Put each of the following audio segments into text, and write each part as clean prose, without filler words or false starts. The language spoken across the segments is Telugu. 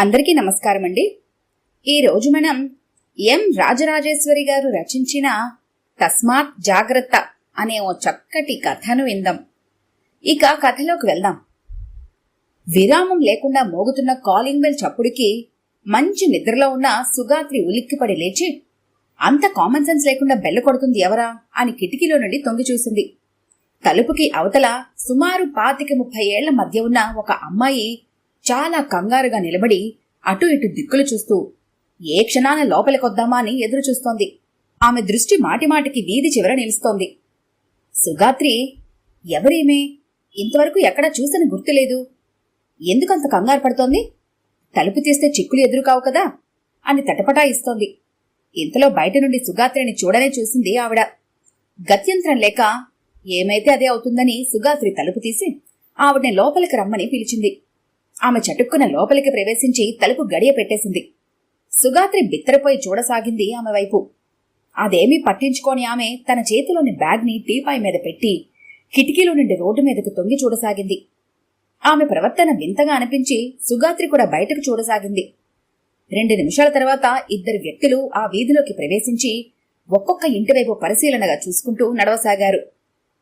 అందరికీ నమస్కారం అండి. ఈరోజు మనం ఎం రాజరాజేశ్వరి గారు రచించిన తస్మాత్ జాగ్రత్త అనే ఓ చక్కటి కథను విందాం. ఇక కథలోకి వెళ్దాం. విరామం లేకుండా మోగుతున్న కాలింగ్ బెల్ చప్పుడికి మంచి నిద్రలో ఉన్న సుగాత్రి ఉలిక్కిపడి లేచి, అంత కామన్ సెన్స్ లేకుండా బెల్ల కొడుతుంది ఎవరా అని కిటికీలో నుండి తొంగి చూసింది. తలుపుకి అవతల సుమారు 25-30 ఏళ్ల మధ్య ఉన్న ఒక అమ్మాయి చాలా కంగారుగా నిలబడి అటు ఇటు దిక్కులు చూస్తూ ఏ క్షణాన లోపలికొద్దామా అని ఎదురు చూస్తోంది. ఆమె దృష్టి మాటిమాటికి వీధి చివర నిలుస్తోంది. సుగాత్రి, ఎవరేమే? ఇంతవరకు ఎక్కడా చూసిన గుర్తులేదు. ఎందుకంత కంగారు పడుతోంది? తలుపు తీస్తే చిక్కులు ఎదురుకావు కదా అని తటపటాయిస్తోంది. ఇంతలో బయట నుండి సుగాత్రిని చూడనే చూసింది ఆవిడ. గత్యంతరం లేక ఏమైతే అదే అవుతుందని సుగాత్రి తలుపు తీసి ఆవిడని లోపలికి రమ్మని పిలిచింది. ఆమె చటుక్కున లోపలికి ప్రవేశించి తలుపు గడియ పెట్టేసింది. సుగాత్రి బిత్తరపోయి చూడసాగింది ఆమె వైపు. అదేమీ పట్టించుకోని ఆమె తన చేతిలోని బ్యాగ్ని టీపాయ్ మీద పెట్టి కిటికీలో నుండి రోడ్డు మీదకు తొంగి చూడసాగింది. ఆమె ప్రవర్తన వింతగా అనిపించి సుగాత్రి కూడా బయటకు చూడసాగింది. 2 నిమిషాల తర్వాత 2 వ్యక్తులు ఆ వీధిలోకి ప్రవేశించి ఒక్కొక్క ఇంటివైపు పరిశీలనగా చూసుకుంటూ నడవసాగారు.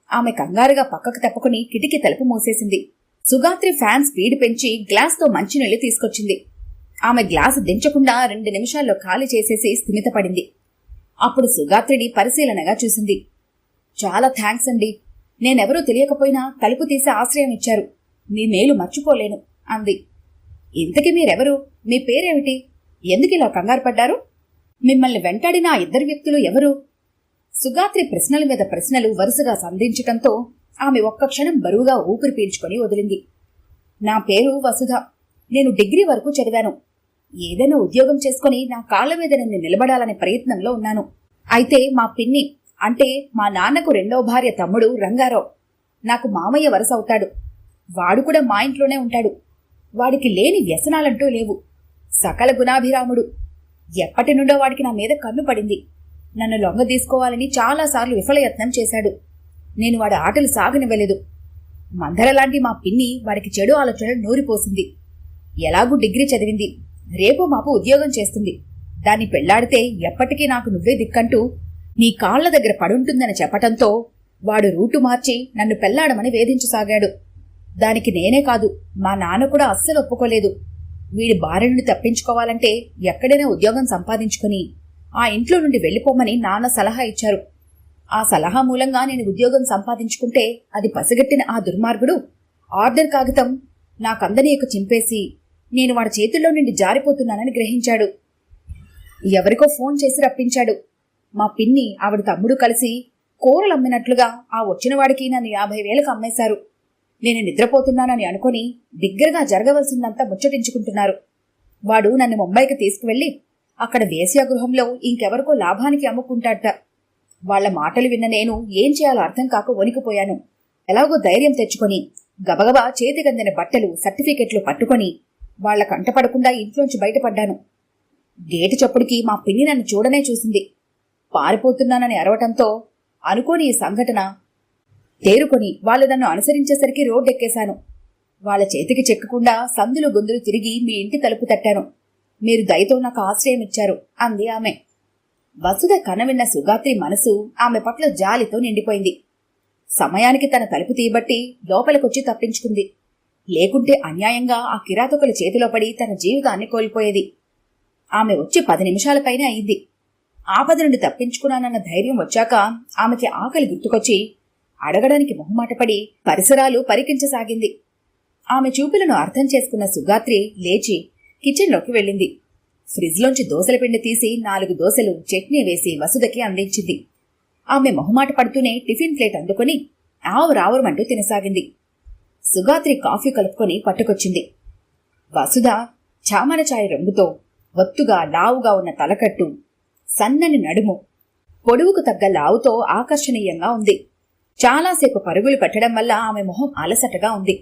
ఆమె కంగారుగా పక్కకు తప్పుకుని కిటికీ తలుపు మూసేసింది. సుగాత్రి ఫ్యాన్ స్పీడ్ పెంచి గ్లాస్తో మంచినీళ్లు తీసుకొచ్చింది. ఆమె గ్లాసు దించకుండా 2 నిమిషాల్లో ఖాళీ చేసేసి స్థిమితపడింది. అప్పుడు సుగాత్రిని పరిశీలనగా చూసింది. చాలా థ్యాంక్స్ అండి. నేనెవరూ తెలియకపోయినా తలుపు తీసి ఆశ్రయం ఇచ్చారు. మీ మేలు మర్చిపోలేను అంది. ఇంతకీ మీరెవరు? మీ పేరేమిటి? ఎందుకిలా కంగారు పడ్డారు? మిమ్మల్ని వెంటాడిన ఆ 2 వ్యక్తులు ఎవరు? సుగాత్రి ప్రశ్నల మీద ప్రశ్నలు వరుసగా సంధించటంతో ఆమె ఒక్క క్షణం బరువుగా ఊపిరి పీల్చుకొని వదిలింది. నా పేరు వసుధ. నేను డిగ్రీ వరకు చదివాను. ఏదైనా ఉద్యోగం చేసుకుని నా కాళ్ల మీద నేను నిలబడాలనే ప్రయత్నంలో ఉన్నాను. అయితే మా పిన్ని, అంటే మా నాన్నకు 2వ భార్య తమ్ముడు రంగారావు నాకు మామయ్య వరుస అవుతాడు. వాడు కూడా మా ఇంట్లోనే ఉంటాడు. వాడికి లేని వ్యసనాలంటూ లేవు. సకల గుణాభిరాముడు. ఎప్పటి నుండో వాడికి నా మీద కన్ను పడింది. నన్ను లొంగ తీసుకోవాలని చాలాసార్లు విఫలయత్నం చేశాడు. నేను వాడి ఆటలు సాగనివ్వలేదు. మందరలాంటి మా పిన్ని వాడికి చెడు ఆలోచనలు నూరిపోసింది. ఎలాగూ డిగ్రీ చదివింది. రేపు మాపు ఉద్యోగం చేస్తుంది. దాన్ని పెళ్లాడితే ఎప్పటికీ నాకు నువ్వే దిక్కంటూ నీ కాళ్ల దగ్గర పడుంటుందని చెప్పటంతో వాడు రూటు మార్చి నన్ను పెళ్లాడమని వేధించసాగాడు. దానికి నేనే కాదు, మా నాన్న కూడా అస్సలు ఒప్పుకోలేదు. వీడి బారి నుండి తప్పించుకోవాలంటే ఎక్కడైనా ఉద్యోగం సంపాదించుకుని ఆ ఇంట్లో నుండి వెళ్ళిపోమని నాన్న సలహా ఇచ్చారు. ఆ సలహా మూలంగా నేను ఉద్యోగం సంపాదించుకుంటే అది పసిగట్టిన ఆ దుర్మార్గుడు ఆర్డర్ కాగితం నాకందనీయకు చింపేసి నేను వాడి చేతుల్లో నుండి జారిపోతున్నానని గ్రహించాడు. ఎవరికో ఫోన్ చేసి రప్పించాడు. మా పిన్ని ఆవిడ తమ్ముడు కలిసి కూరలు అమ్మినట్లుగా ఆ వచ్చినవాడికి నన్ను 50,000కు అమ్మేశారు. నేను నిద్రపోతున్నానని అనుకుని బిగ్గరగా జరగవలసిందంతా ముచ్చటించుకుంటున్నారు. వాడు నన్ను ముంబైకి తీసుకువెళ్లి అక్కడ వేశ్యాగృహంలో ఇంకెవరికో లాభానికి అమ్ముకుంటాడట. వాళ్ల మాటలు విన్న నేను ఏం చేయాలో అర్థం కాక వణికిపోయాను. ఎలాగో ధైర్యం తెచ్చుకొని గబగబా చేతికందిన బట్టలు, సర్టిఫికెట్లు పట్టుకొని వాళ్ల కంటపడకుండా ఇంట్లోంచి బయటపడ్డాను. గేటు చప్పుడికి మా పిన్ని నన్ను చూడనే చూసింది. పారిపోతున్నానని అరవటంతో అనుకోని ఈ సంఘటన తేరుకొని వాళ్ళు నన్ను అనుసరించేసరికి రోడ్డెక్కేశాను. వాళ్ల చేతికి చెక్కకుండా సందులు గొంతులు తిరిగి మీ ఇంటి తలుపు తట్టాను. మీరు దయతో నాకు ఆశ్రయం ఇచ్చారు అంది ఆమె. వసుధ కనవిన్న సుగాత్రి మనసు ఆమె పట్ల జాలితో నిండిపోయింది. సమయానికి తన తలుపు తీయబట్టి లోపలికొచ్చి తప్పించుకుంది. లేకుంటే అన్యాయంగా ఆ కిరాతకుల చేతిలో పడి తన జీవితాన్ని కోల్పోయేది. ఆమె వచ్చి 10 నిమిషాలపైనే అయింది. ఆపద నుండి తప్పించుకున్నానన్న ధైర్యం వచ్చాక ఆమెకి ఆకలి గుర్తుకొచ్చి అడగడానికి మొహమాటపడి పరిసరాలు పరికించసాగింది. ఆమె చూపులను అర్థం చేసుకున్న సుగాత్రి లేచి కిచెన్లోకి వెళ్ళింది. ఫ్రిడ్జ్లోంచి దోసల పిండి తీసి 4 దోసలు, చట్నీ వేసి వసుధకి అందించింది. ఆమె మొహమాట పడుతూనే టిఫిన్ ప్లేట్ అందుకుని రావురావురమంటూ తినసాగింది. సుగాత్రి కాఫీ కలుపుకొని పట్టుకొచ్చింది. వసుధ చామన ఛాయ రంగుతో ఒత్తుగా లావుగా ఉన్న తలకట్టు, సన్నని నడుము, పొడవుకు తగ్గ లావుతో ఆకర్షణీయంగా ఉంది. చాలాసేపు పరుగులు పెట్టడం వల్ల ఆమె మొహం అలసటగా ఉంది.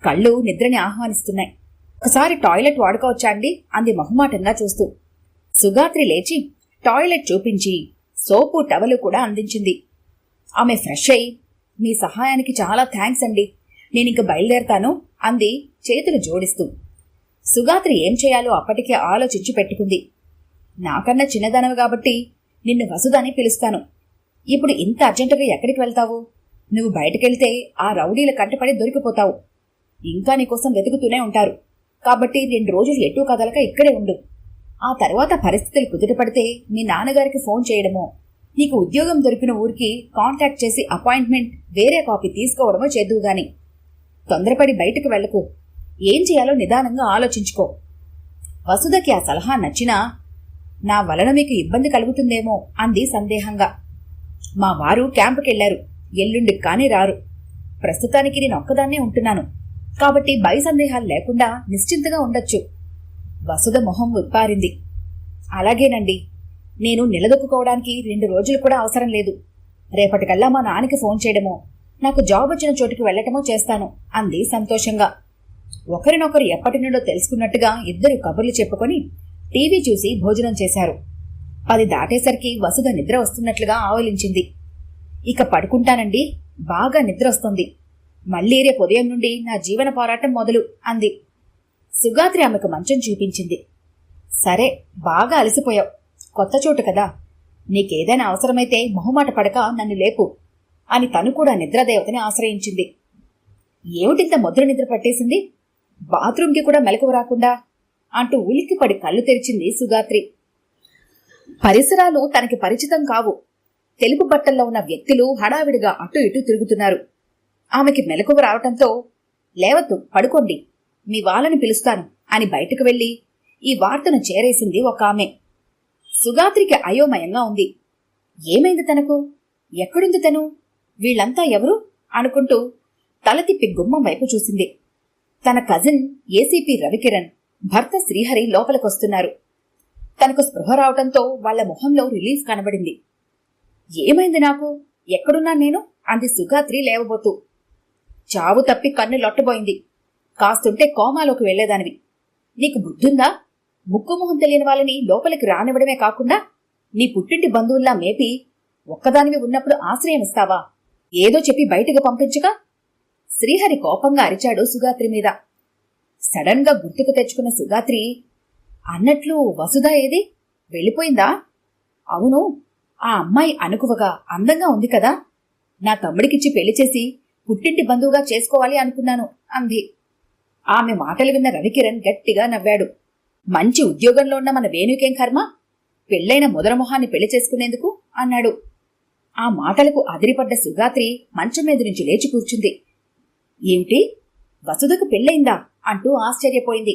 కళ్ళు నిద్రని ఆహ్వానిస్తున్నాయి. ఒకసారి టాయిలెట్ వాడుకోవచ్చా అండి అంది మొహమాటంగా చూస్తూ. సుగాత్రి లేచి టాయిలెట్ చూపించి సోపు, టవలు కూడా అందించింది. ఆమె ఫ్రెష్ అయి, మీ సహాయానికి చాలా థ్యాంక్స్ అండి, నేనింక బయలుదేరతాను అంది చేతులు జోడిస్తూ. సుగాత్రి ఏం చేయాలో అప్పటికే ఆలోచించి పెట్టుకుంది. నాకన్నా చిన్నదానవు కాబట్టి నిన్ను వసుధ అని పిలుస్తాను. ఇప్పుడు ఇంత అర్జెంటుగా ఎక్కడికి వెళ్తావు? నువ్వు బయటకెళ్తే ఆ రౌడీల కంటపడి దొరికిపోతావు. ఇంకా నీకోసం వెతుకుతూనే ఉంటారు. కాబట్టి 2 రోజులు ఎటూ కదలక ఇక్కడే ఉండు. ఆ తర్వాత పరిస్థితులు కుదుటపడితే మీ నాన్నగారికి ఫోన్ చేయడమో, నీకు ఉద్యోగం దొరికిన ఊరికి కాంటాక్ట్ చేసి అపాయింట్మెంట్ వేరే కాపీ తీసుకోవడమో చేద్దువుగాని. తొందరపడి బయటకు వెళ్లకు. ఏం చేయాలో నిదానంగా ఆలోచించుకో. వసుధకి ఆ సలహా నచ్చినా, నా వలన మీకు ఇబ్బంది కలుగుతుందేమో అంది సందేహంగా. మా వారు క్యాంపుకెళ్లారు. ఎల్లుండికి కానీ రారు. ప్రస్తుతానికి నేనొక్కదాన్నే ఉంటున్నాను. కాబట్టి భయ సందేహాలు లేకుండా నిశ్చింతగా ఉండొచ్చు. వసుధ మొహం ఉత్పారింది. అలాగేనండి. నేను నిలదొక్కుకోవడానికి 2 రోజులు కూడా అవసరం లేదు. రేపటికల్లా మా నాన్నకి ఫోన్ చేయడమో, నాకు జాబ్ వచ్చిన చోటుకి వెళ్లటమో చేస్తాను అంది సంతోషంగా. ఒకరినొకరు ఎప్పటి నుండో తెలుసుకున్నట్టుగా ఇద్దరు కబుర్లు చెప్పుకొని టీవీ చూసి భోజనం చేశారు. 10 దాటేసరికి వసుధ నిద్ర వస్తున్నట్లుగా ఆవలించింది. ఇక పడుకుంటానండి, బాగా నిద్ర వస్తుంది. మళ్లీ రేపు ఉదయం నుండి నా జీవన పోరాటం మొదలు అంది. సుగాత్రి ఆమెకు మంచం చూపించింది. సరే, బాగా అలసిపోయావు. కొత్త చోటు కదా. నీకేదైనా అవసరమైతే మొహమాట పడక నన్ను లేపు అని తను కూడా నిద్రాదేవతని ఆశ్రయించింది. ఏమిటింత ముద్ర నిద్ర పట్టేసింది? బాత్రూంకి కూడా మెలకువ రాకుండా అంటూ ఉలిక్కిపడి కళ్ళు తెరిచింది సుగాత్రి. పరిసరాలు తనకి పరిచితం కావు. తెలుపు బట్టల్లో ఉన్న వ్యక్తులు హడావిడిగా అటు ఇటు తిరుగుతున్నారు. ఆమెకి మెలకువ రావటంతో, లేవద్దు, పడుకోండి, మీ వాళ్ళని పిలుస్తాను అని బయటకు వెళ్లి ఈ వార్తను చేరేసింది ఒక ఆమె. సుగాత్రికి అయోమయంగా ఉంది. ఏమైంది తనకు? ఎక్కడుంది తను? వీళ్లంతా ఎవరు అనుకుంటూ తల తిప్పి గుమ్మం వైపు చూసింది. తన కజిన్ ఏసీపీ రవికిరణ్, భర్త శ్రీహరి లోపలికొస్తున్నారు. తనకు స్పృహ రావటంతో వాళ్ల మొహంలో రిలీఫ్ కనబడింది. ఏమైంది నాకు? ఎక్కడున్నా నేను అంది సుగాత్రి లేవబోతూ. చావు తప్పి కన్ను లొట్టబోయింది. కాస్తుంటే కోమాలోకి వెళ్లేదానివి. నీకు బుద్ధుందా? ముక్కుమొహం తెలియని వాళ్ళని లోపలికి రానివ్వడమే కాకుండా నీ పుట్టింటి బంధువుల్లా మేపి ఒక్కదానివి ఉన్నప్పుడు ఆశ్రయం ఇస్తావా? ఏదో చెప్పి బయటకు పంపించక శ్రీహరి కోపంగా అరిచాడు సుగాత్రి మీద. సడన్ గా గుర్తుకు తెచ్చుకున్న సుగాత్రి, అన్నట్లు వసుధ ఏది? వెళ్ళిపోయిందా? అవును, ఆ అమ్మాయి అనుకువగా అందంగా ఉంది కదా. నా తమ్ముడికిచ్చి పెళ్లి చేసి పుట్టింటి బంధువుగా చేసుకోవాలి అనుకున్నాను అంది. ఆమె మాటలు విన్న రవికిరణ్ గట్టిగా నవ్వాడు. మంచి ఉద్యోగంలో ఉన్న మన వేణుకేం కర్మ? పెళ్లైన మొదలమొహాన్ని పెళ్లి చేసుకునేందుకు అన్నాడు. ఆ మాటలకు అదిరిపడ్డ సుగాత్రి మంచం మీద నుంచి లేచి కూర్చుంది. ఏమిటి? వసుధకు పెళ్లైందా అంటూ ఆశ్చర్యపోయింది.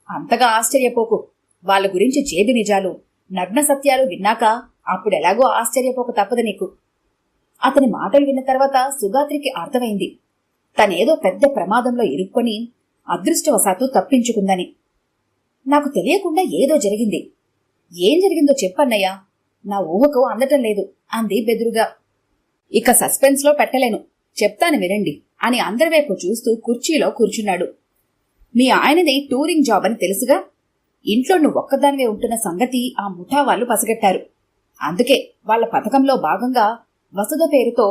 అంతగా ఆశ్చర్యపోకు. వాళ్ళ గురించి చేదు నిజాలు, నగ్న సత్యాలు విన్నాక అప్పుడెలాగో ఆశ్చర్యపోక తప్పదు నీకు. అతని మాటలు విన్న తర్వాత సుగాత్రికి అర్థమైంది, తనేదో పెద్ద ప్రమాదంలో ఇరుక్కొని అదృష్టవశాత్తు తప్పించుకుందని. నాకు తెలియకుండా ఏదో జరిగింది. ఏం జరిగిందో చెప్పన్నయ్యా, నా ఊహకు అందటం లేదు అంది బెదురుగా. ఇక సస్పెన్స్ లో పెట్టలేను, చెప్తాను వినండి అని అందరివైపు చూస్తూ కుర్చీలో కూర్చున్నాడు. మీ ఆయనది టూరింగ్ జాబ్ అని తెలుసుగా. ఇంట్లో నువ్వు ఒక్కదానివే ఉంటున్న సంగతి ఆ ముఠా వాళ్ళు పసిగట్టారు. అందుకే వాళ్ల పథకంలో భాగంగా వసుధ పేరుతో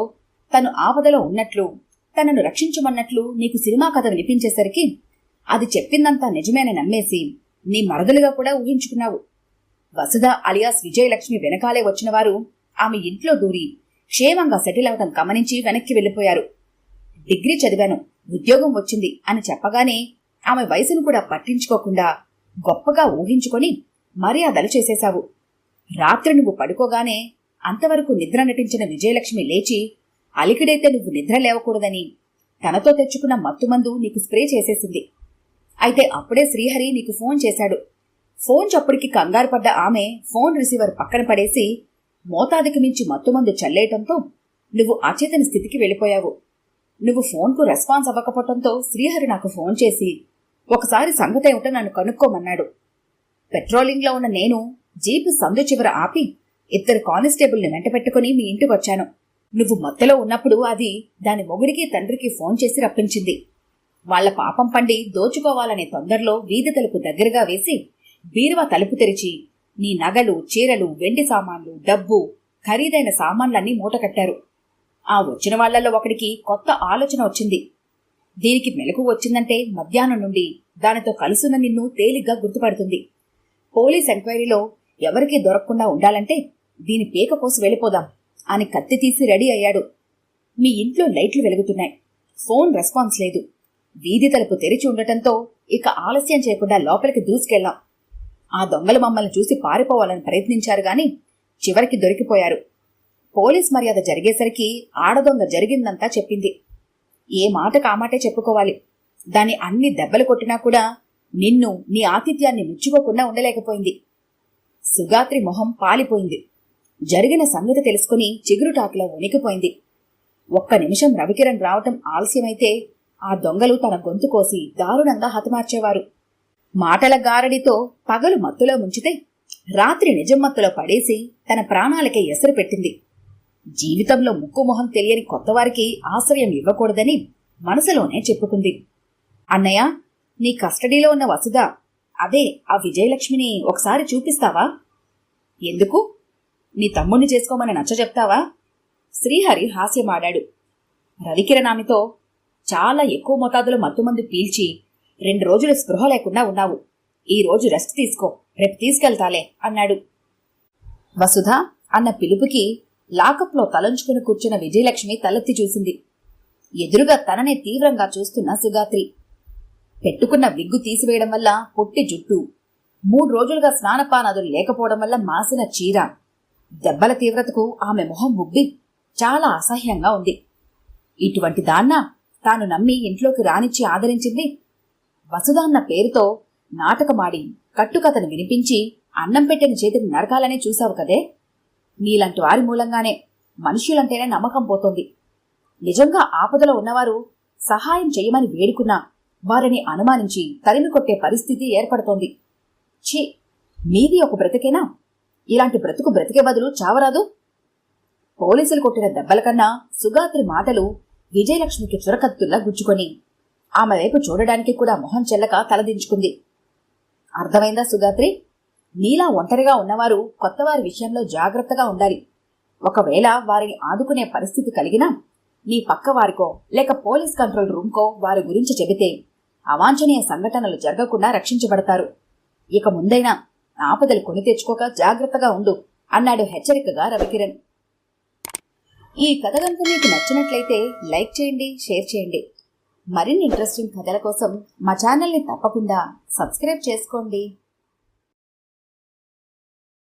తను ఆపదలో ఉన్నట్లు, తనను రక్షించమన్నట్లు నీకు సినిమా కథ వినిపించేసరికి అది చెప్పిందంతా నిజమేని నమ్మేసి నీ మరదలుగా కూడా ఊహించుకున్నావు. వసుధ అలియాస్ విజయలక్ష్మి వెనకాలే వచ్చినవారు ఆమె ఇంట్లో దూరి క్షేమంగా సెటిల్ అవటం గమనించి వెనక్కి వెళ్లిపోయారు. డిగ్రీ చదివాను, ఉద్యోగం వచ్చింది అని చెప్పగానే ఆమె వయసును కూడా పట్టించుకోకుండా గొప్పగా ఊహించుకొని మర్యాదలు చేసేశావు. రాత్రి నువ్వు పడుకోగానే అంతవరకు నిద్ర నటించిన విజయలక్ష్మి లేచి అలికిడైతే నువ్వు నిద్ర లేవకూడదని తనతో తెచ్చుకున్న మత్తుమందు నీకు స్ప్రే చేసేసింది. అయితే అప్పుడే శ్రీహరి నీకు ఫోన్ చేశాడు. ఫోన్ చప్పుడికి కంగారు పడ్డ ఆమె ఫోన్ రిసీవర్ పక్కన పడేసి మోతాదుకి మించి మత్తుమందు చల్లేయటంతో నువ్వు అచేతన స్థితికి వెళ్ళిపోయావు. నువ్వు ఫోన్కు రెస్పాన్స్ అవ్వకపోవటంతో శ్రీహరి నాకు ఫోన్ చేసి ఒకసారి సంగతేమిటో నన్ను కనుక్కోమన్నాడు. పెట్రోలింగ్లో ఉన్న నేను జీపు సందు చివర ఆపి 2 కానిస్టేబుల్ని వెంటపెట్టుకుని మీ ఇంటికొచ్చాను. నువ్వు మత్తలో ఉన్నప్పుడు అది దాని మొగుడికి తండ్రికి ఫోన్ చేసి రప్పించింది. వాళ్ల పాపం పండి దోచుకోవాలనే తొందరలో వీధి తలుపు దగ్గరగా వేసి బీరువా తలుపు తెరిచి నీ నగలు, చీరలు, వెండి సామాన్లు, డబ్బు, ఖరీదైన సామాన్లన్నీ మూటకట్టారు. ఆ వచ్చిన వాళ్లలో ఒకడికి కొత్త ఆలోచన వచ్చింది. దీనికి మెలకు వచ్చిందంటే మధ్యాహ్నం నుండి దానితో కలుసున్న నిన్ను తేలిగ్గా గుర్తుపడుతుంది. పోలీస్ ఎంక్వైరీలో ఎవరికీ దొరకకుండా ఉండాలంటే దీని పీక కోసి వెళ్ళిపోదాం అని కత్తి తీసి రెడీ అయ్యాడు. మీ ఇంట్లో లైట్లు వెలుగుతున్నాయి, ఫోన్ రెస్పాన్స్ లేదు, వీధి తలుపు తెరిచి ఉండటంతో ఇక ఆలస్యం చేయకుండా లోపలికి దూసుకెళ్లాం. ఆ దొంగలు మమ్మల్ని చూసి పారిపోవాలని ప్రయత్నించారు గాని చివరికి దొరికిపోయారు. పోలీస్ మర్యాద జరిగేసరికి ఆడదొంగ జరిగిందంతా చెప్పింది. ఏ మాటకు ఆ మాటే చెప్పుకోవాలి. దాని అన్ని దెబ్బలు కొట్టినా కూడా నిన్ను, నీ ఆతిథ్యాన్ని ముచ్చుకోకుండా ఉండలేకపోయింది. సుగాత్రి మొహం పాలిపోయింది. జరిగిన సంగతి తెలుసుకుని చిగురుటాకులో వణికిపోయింది. ఒక్క నిమిషం రవికిరణ్ రావటం ఆలస్యమైతే ఆ దొంగలు తన గొంతు కోసి దారుణంగా హతమార్చేవారు. మాటల గారడితో పగలు మత్తులో ముంచితే రాత్రి నిజం మత్తులో పడేసి తన ప్రాణాలకే ఎసరు పెట్టింది. జీవితంలో ముక్కుమొహం తెలియని కొత్తవారికి ఆశ్రయం ఇవ్వకూడదని మనసులోనే చెప్పుకుంది. అన్నయ్య, నీ కస్టడీలో ఉన్న వసుధ, అదే ఆ విజయలక్ష్మిని ఒకసారి చూపిస్తావా? ఎందుకు? నీ తమ్ముణ్ణి చేసుకోమని నచ్చజెప్తావా? శ్రీహరి హాస్యమాడాడు. రవికిరణామితో చాలా ఎక్కువ మోతాదులో మత్తుమందు పీల్చి 2 రోజులు స్పృహ లేకుండా ఉన్నావు. ఈ రోజు రెస్ట్ తీసుకో, రేపు తీసుకెళ్తాలే అన్నాడు. వసుధ అన్న పిలుపుకి లాకప్లో తలంచుకుని కూర్చున్న విజయలక్ష్మి తలెత్తి చూసింది. ఎదురుగా తననే తీవ్రంగా చూస్తున్న సుగాత్రి. పెట్టుకున్న విగ్గు తీసివేయడం వల్ల పొట్టి జుట్టు, 3 రోజులుగా స్నానపానాదులు లేకపోవడం వల్ల మాసిన చీర, దెబ్బల తీవ్రతకు ఆమె మొహం ఉబ్బి చాలా అసహ్యంగా ఉంది. ఇటువంటి దాన్న తాను నమ్మి ఇంట్లోకి రానిచ్చి ఆదరించింది. వసుధ అన్న పేరుతో నాటకమాడి కట్టుకథను వినిపించి అన్నం పెట్టిన చేతిని నరకాలనే చూశావు కదే. నీలాంటి వారి మూలంగానే మనుష్యులంటేనే నమ్మకం పోతోంది. నిజంగా ఆపదలో ఉన్నవారు సహాయం చేయమని వేడుకున్నా వారిని అనుమానించి తరిమి కొట్టే పరిస్థితి ఏర్పడుతోంది. ఛీ, మీది ఒక బ్రతికేనా? ఇలాంటి బ్రతుకు బ్రతికే బదులు చావరాదు? పోలీసులు కొట్టిన దెబ్బల కన్నా సుగాత్రి మాటలు విజయలక్ష్మికి చురకత్తుల్లా గుచ్చుకొని ఆమె వైపు చూడడానికి కూడా మొహం చెల్లక తలదించుకుంది. అర్థమైందా సుగాత్రి? నీలా ఒంటరిగా ఉన్నవారు కొత్తవారి విషయంలో జాగ్రత్తగా ఉండాలి. ఒకవేళ వారిని ఆదుకునే పరిస్థితి కలిగినా నీ పక్కవారికో లేక పోలీస్ కంట్రోల్ రూమ్కో వారి గురించి చెబితే అవాంఛనీయ సంఘటనలు జరగకుండా రక్షించబడతారు. ఇక ముందైనా ఆపదలు కొని తెచ్చుకోక జాగ్రత్తగా ఉండు అన్నాడు హెచ్చరికగా రవికిరణ్. ఈ కథ కనుక మీకు నచ్చినట్లయితే లైక్ చేయండి, షేర్ చేయండి. మరిన్ని ఇంట్రెస్టింగ్ కథల కోసం మా ఛానల్ని తప్పకుండా సబ్స్క్రైబ్ చేసుకోండి.